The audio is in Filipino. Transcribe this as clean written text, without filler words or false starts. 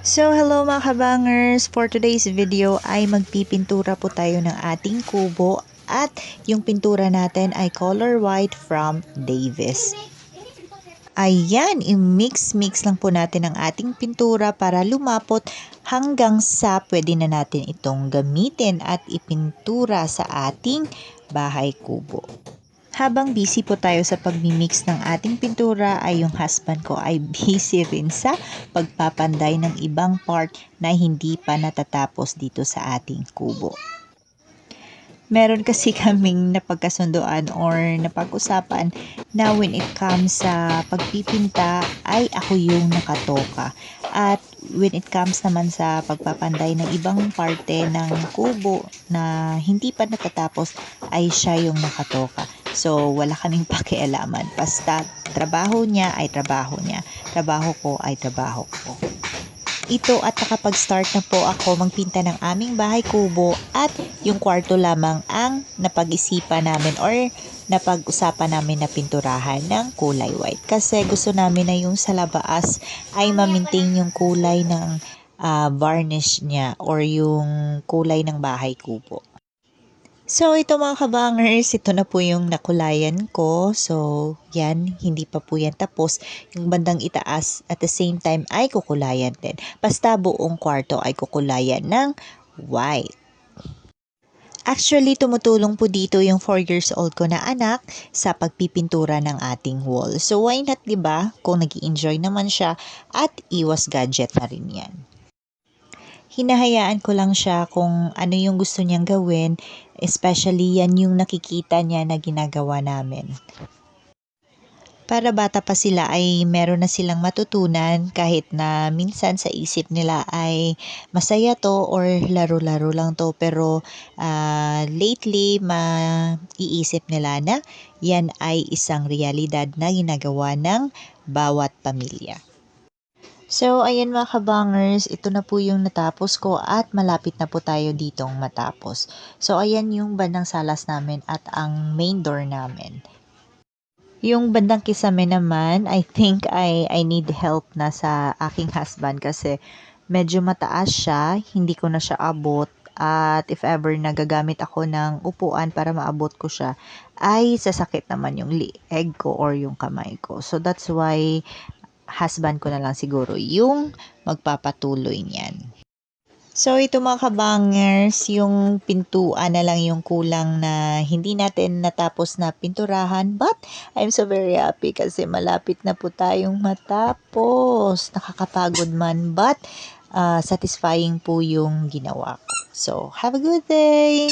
So, hello mga kabangers! For today's video ay magpipintura po tayo ng ating kubo at yung pintura natin ay color white from Davis. Ayan, i-mix-mix lang po natin ang ating pintura para lumapot hanggang sa pwede na natin itong gamitin at ipintura sa ating bahay kubo. Habang busy po tayo sa pagmimix ng ating pintura ay yung husband ko ay busy rin sa pagpapanday ng ibang part na hindi pa natatapos dito sa ating kubo. Meron kasi kaming napagkasunduan or napag-usapan na when it comes sa pagpipinta ay ako yung nakatoka. At when it comes naman sa pagpapanday ng ibang parte ng kubo na hindi pa natatapos ay siya yung nakatoka. So wala kaming pakialaman. Basta trabaho niya ay trabaho niya. Trabaho ko ay trabaho ko. Ito at nakapag-start na po ako magpinta ng aming bahay kubo at yung kwarto lamang ang napag-isipan namin or napag-usapan namin na pinturahan ng kulay white. Kasi gusto namin na yung sa labas ay ma-maintain yung kulay ng varnish niya or yung kulay ng bahay kubo. So, ito mga kabangers, ito na po yung nakulayan ko. So, yan, hindi pa po yan tapos. Yung bandang itaas at the same time ay kukulayan din. Basta buong kwarto ay kukulayan ng white. Actually, tumutulong po dito yung 4 years old ko na anak sa pagpipintura ng ating wall. So, why not, diba? Kung nag-i-enjoy naman siya at iwas gadget na rin yan. Hinahayaan ko lang siya kung ano yung gusto niyang gawin, especially yan yung nakikita niya na ginagawa namin. Para bata pa sila ay meron na silang matutunan kahit na minsan sa isip nila ay masaya to or laro-laro lang to, pero lately maiisip nila na yan ay isang realidad na ginagawa ng bawat pamilya. So, ayan mga kabangers, ito na po yung natapos ko at malapit na po tayo ditong matapos. So, ayan yung bandang salas namin at ang main door namin. Yung bandang kisame naman, I think I need help na sa aking husband kasi medyo mataas siya, hindi ko na siya abot. At if ever nagagamit ako ng upuan para maabot ko siya, ay sasakit naman yung leeg ko or yung kamay ko. So, that's why husband ko na lang siguro yung magpapatuloy niyan. So, ito mga kabangers, yung pintuan na lang yung kulang na hindi natin natapos na pinturahan. But, I'm so very happy kasi malapit na po tayong matapos. Nakakapagod man, but satisfying po yung ginawa ko. So, have a good day!